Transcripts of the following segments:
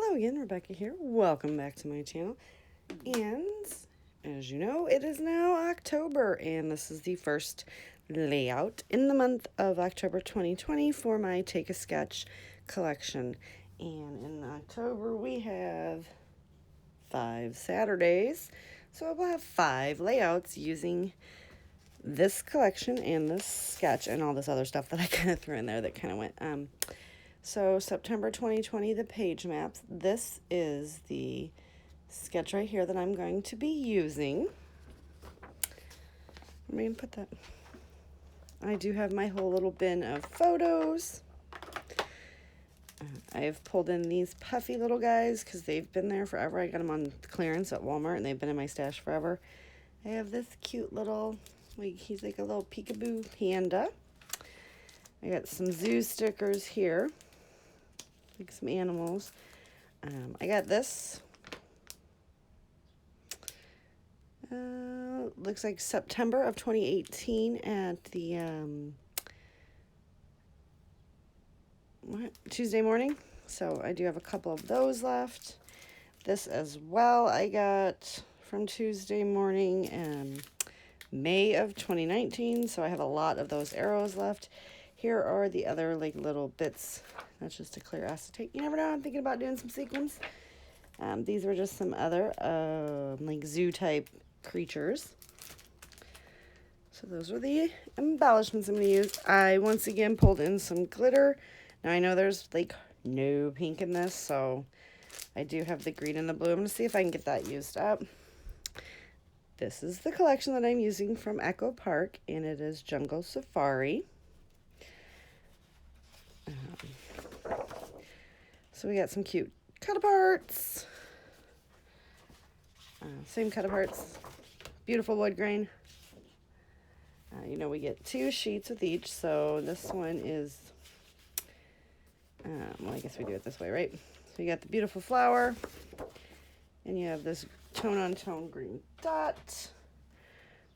Hello again, Rebecca here. Welcome back to my channel. And as you know, it is now October, and this is the first layout in the month of October 2020 for my Take a Sketch collection. And in October, we have 5 Saturdays. So I will have 5 layouts using this collection and this sketch and all this other stuff that I kind of threw in there that kind of went. So September 2020, the page maps. This is the sketch right here that I'm going to be using. I'm going to put that. I do have my whole little bin of photos. I have pulled in these puffy little guys because they've been there forever. I got them on clearance at Walmart and they've been in my stash forever. I have this cute little, he's like a little peekaboo panda. I got some zoo stickers here. Like some animals. I got this. Looks like September of 2018 at the Tuesday morning. So I do have a couple of those left. This as well I got from Tuesday morning in May of 2019. So I have a lot of those arrows left. Here are the other like little bits. That's just a clear acetate. You never know, I'm thinking about doing some sequins. These were just some other like zoo type creatures. So those are the embellishments I'm going to use. I once again pulled in some glitter. Now I know there's like no pink in this, so I do have the green and the blue. I'm going to see if I can get that used up. This is the collection that I'm using from Echo Park, and it is Jungle Safari. So we got some cute cut-aparts. Same cut-aparts. Beautiful wood grain. You know, we get 2 sheets with each. So this one is, well, I guess we do it this way, right? So you got the beautiful flower. And you have this tone-on-tone green dot.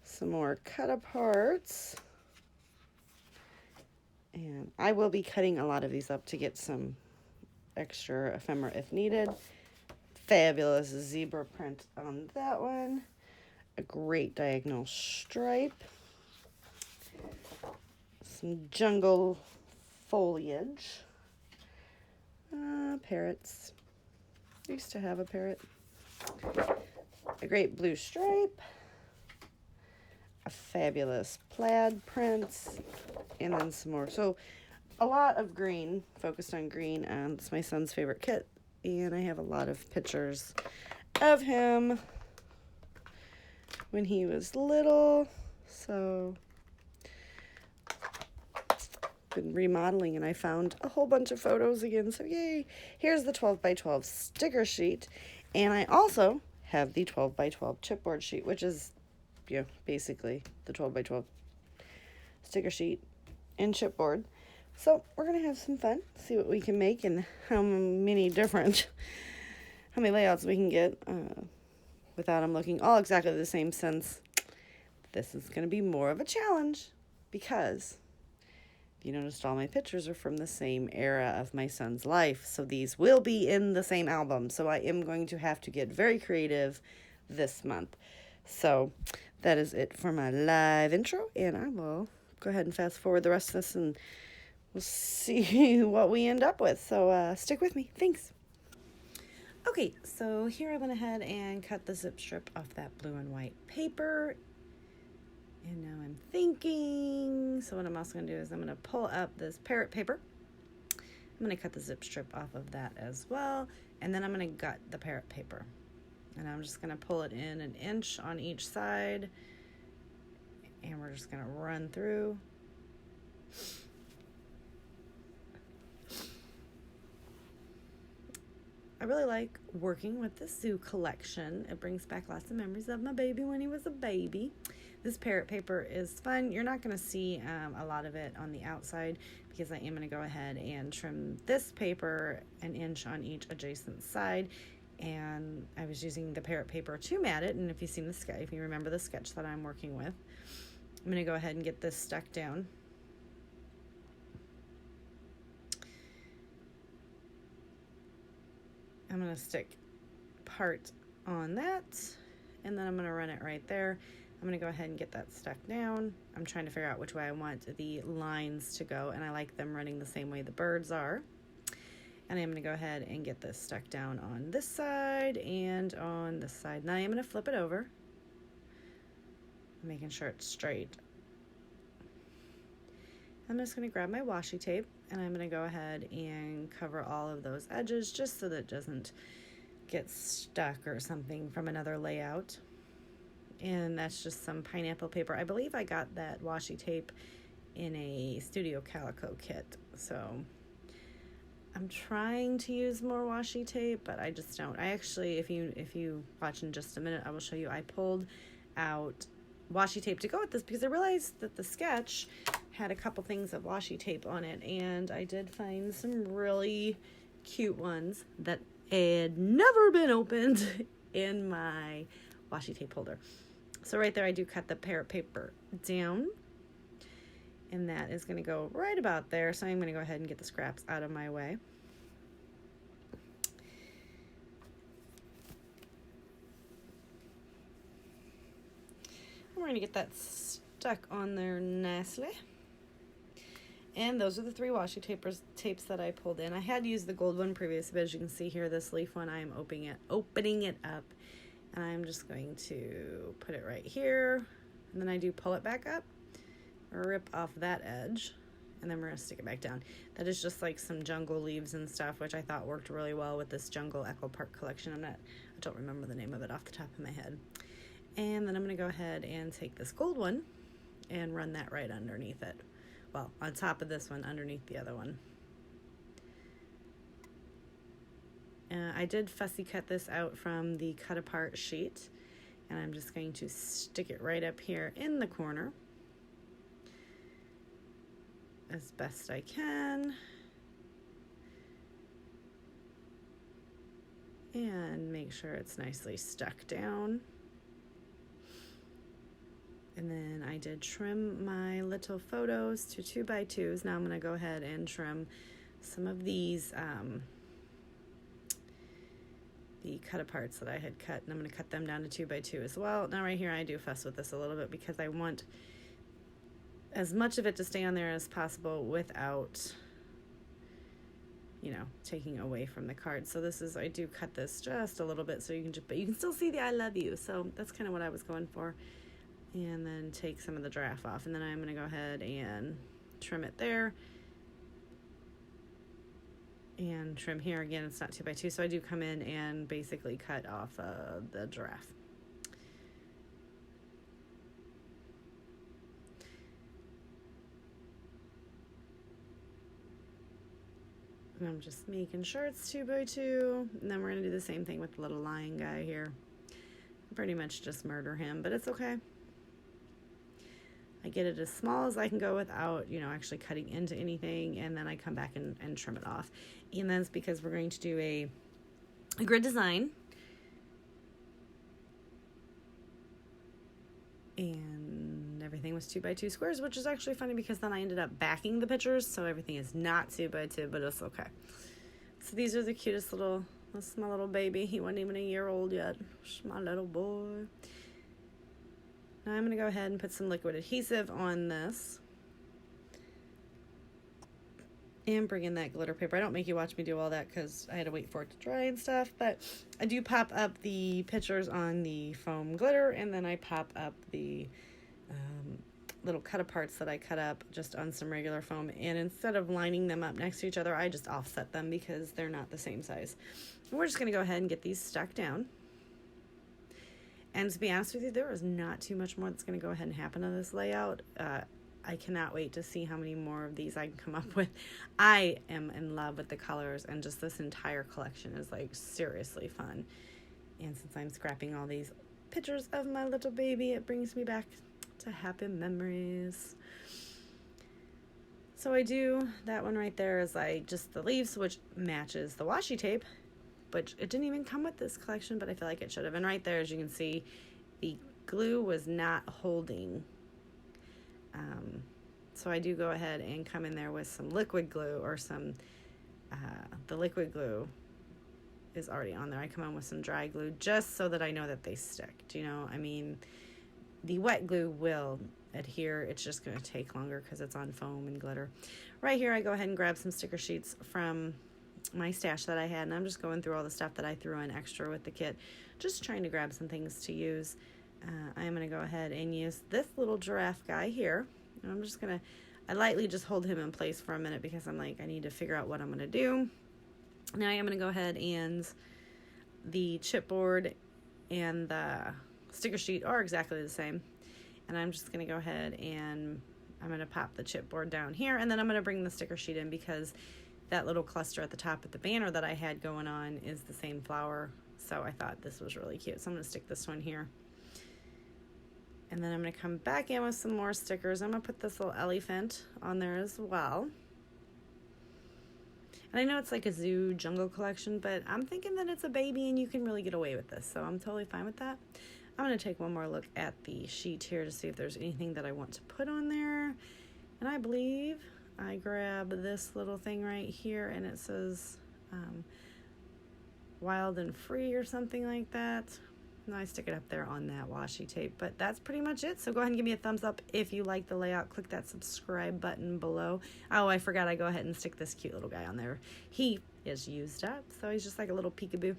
Some more cut-aparts. And I will be cutting a lot of these up to get some extra ephemera if needed. Fabulous zebra print on that one. A great diagonal stripe. Some jungle foliage. Parrots. I used to have a parrot. A great blue stripe. A fabulous plaid print. And then some more. So a lot of green, focused on green. It's my son's favorite kit. And I have a lot of pictures of him when he was little. So been remodeling and I found a whole bunch of photos again. So yay. Here's the 12 by 12 sticker sheet. And I also have the 12 by 12 chipboard sheet, which is, you know, basically the 12 by 12 sticker sheet and chipboard. So we're going to have some fun, see what we can make and how many layouts we can get without them looking all exactly the same, since this is going to be more of a challenge because if you noticed, all my pictures are from the same era of my son's life. So these will be in the same album. So I am going to have to get very creative this month. So that is it for my live intro, and I will go ahead and fast forward the rest of this and we'll see what we end up with. So stick with me. Thanks. Okay, so here I went ahead and cut the zip strip off that blue and white paper. And now I'm thinking, so what I'm also going to do is I'm going to pull up this parrot paper. I'm going to cut the zip strip off of that as well. And then I'm going to gut the parrot paper. And I'm just going to pull it in 1 inch on each side. And we're just going to run through. I really like working with the zoo collection. It brings back lots of memories of my baby when he was a baby. This parrot paper is fun. You're not going to see a lot of it on the outside because I am going to go ahead and trim this paper 1 inch on each adjacent side. And I was using the parrot paper to mat it. And if you've seen the sketch, if you remember the sketch that I'm working with, I'm going to go ahead and get this stuck down. I'm going to stick part on that, and then I'm going to run it right there. I'm going to go ahead and get that stuck down. I'm trying to figure out which way I want the lines to go, and I like them running the same way the birds are. And I'm going to go ahead and get this stuck down on this side and on this side. Now I'm going to flip it over, making sure it's straight. I'm just going to grab my washi tape, and I'm going to go ahead and cover all of those edges just so that it doesn't get stuck or something from another layout. And that's just some pineapple paper. I believe I got that washi tape in a Studio Calico kit. So I'm trying to use more washi tape, but I just don't. I actually, if you watch in just a minute, I will show you. I pulled out washi tape to go with this because I realized that the sketch had a couple things of washi tape on it, and I did find some really cute ones that had never been opened in my washi tape holder. So right there, I do cut the parrot paper down, and that is going to go right about there. So I'm going to go ahead and get the scraps out of my way. And we're going to get that stuck on there nicely. And those are the 3 washi tapes that I pulled in. I had used the gold one previously, but as you can see here, this leaf one, I am opening it up. And I'm just going to put it right here. And then I do pull it back up, rip off that edge, and then we're going to stick it back down. That is just like some jungle leaves and stuff, which I thought worked really well with this Jungle Echo Park collection. I don't remember the name of it off the top of my head. And then I'm going to go ahead and take this gold one and run that right underneath it. Well, on top of this one, underneath the other one. I did fussy cut this out from the cut apart sheet, and I'm just going to stick it right up here in the corner as best I can. And make sure it's nicely stuck down. And then I did trim my little photos to 2x2s. Now I'm going to go ahead and trim some of these the cut aparts that I had cut, and I'm going to cut them down to 2x2 as well. Now right here I do fuss with this a little bit because I want as much of it to stay on there as possible without, you know, taking away from the card. So this is, I do cut this just a little bit so you can but you can still see the I love you. So that's kind of what I was going for. And then take some of the giraffe off, and then I'm going to go ahead and trim it there. And trim here again, it's not 2x2, so I do come in and basically cut off the giraffe. And I'm just making sure it's 2x2, and then we're going to do the same thing with the little lion guy here. Pretty much just murder him, but it's okay. I get it as small as I can go without, you know, actually cutting into anything, and then I come back and trim it off. And that's because we're going to do a grid design. And everything was 2x2 squares, which is actually funny because then I ended up backing the pictures, so everything is not 2x2, but it's okay. So these are the cutest little, that's my little baby. He wasn't even a year old yet. It's my little boy. Now I'm going to go ahead and put some liquid adhesive on this. And bring in that glitter paper. I don't make you watch me do all that because I had to wait for it to dry and stuff, but I do pop up the pictures on the foam glitter, and then I pop up the little cut aparts that I cut up just on some regular foam, and instead of lining them up next to each other, I just offset them because they're not the same size. And we're just going to go ahead and get these stuck down. And to be honest with you, there is not too much more that's going to go ahead and happen to this layout. I cannot wait to see how many more of these I can come up with. I am in love with the colors, and just this entire collection is like seriously fun. And since I'm scrapping all these pictures of my little baby, it brings me back to happy memories. So I do, that one right there is like just the leaves, which matches the washi tape, which it didn't even come with this collection, but I feel like it should have. And right there, as you can see, the glue was not holding. So I do go ahead and come in there with some liquid glue, or some, the liquid glue is already on there. I come on with some dry glue just so that I know that they stick. Do you know? I mean, the wet glue will adhere. It's just going to take longer because it's on foam and glitter. Right here, I go ahead and grab some sticker sheets from my stash that I had, and I'm just going through all the stuff that I threw in extra with the kit, just trying to grab some things to use. I'm going to go ahead and use this little giraffe guy here, and I'm just going to, I lightly just hold him in place for a minute because I'm like, I need to figure out what I'm going to do. Now I'm going to go ahead, and the chipboard and the sticker sheet are exactly the same, and I'm just going to go ahead and I'm going to pop the chipboard down here, and then I'm going to bring the sticker sheet in because that little cluster at the top of the banner that I had going on is the same flower, so I thought this was really cute. So I'm going to stick this one here. And then I'm going to come back in with some more stickers. I'm going to put this little elephant on there as well. And I know it's like a zoo jungle collection, but I'm thinking that it's a baby and you can really get away with this, so I'm totally fine with that. I'm going to take one more look at the sheet here to see if there's anything that I want to put on there. And I believe I grab this little thing right here, and it says wild and free or something like that. And I stick it up there on that washi tape, but that's pretty much it. So go ahead and give me a thumbs up if you like the layout. Click that subscribe button below. Oh, I forgot, I go ahead and stick this cute little guy on there. He is used up, so he's just like a little peekaboo.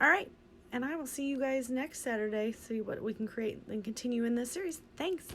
All right, and I will see you guys next Saturday, see what we can create and continue in this series. Thanks.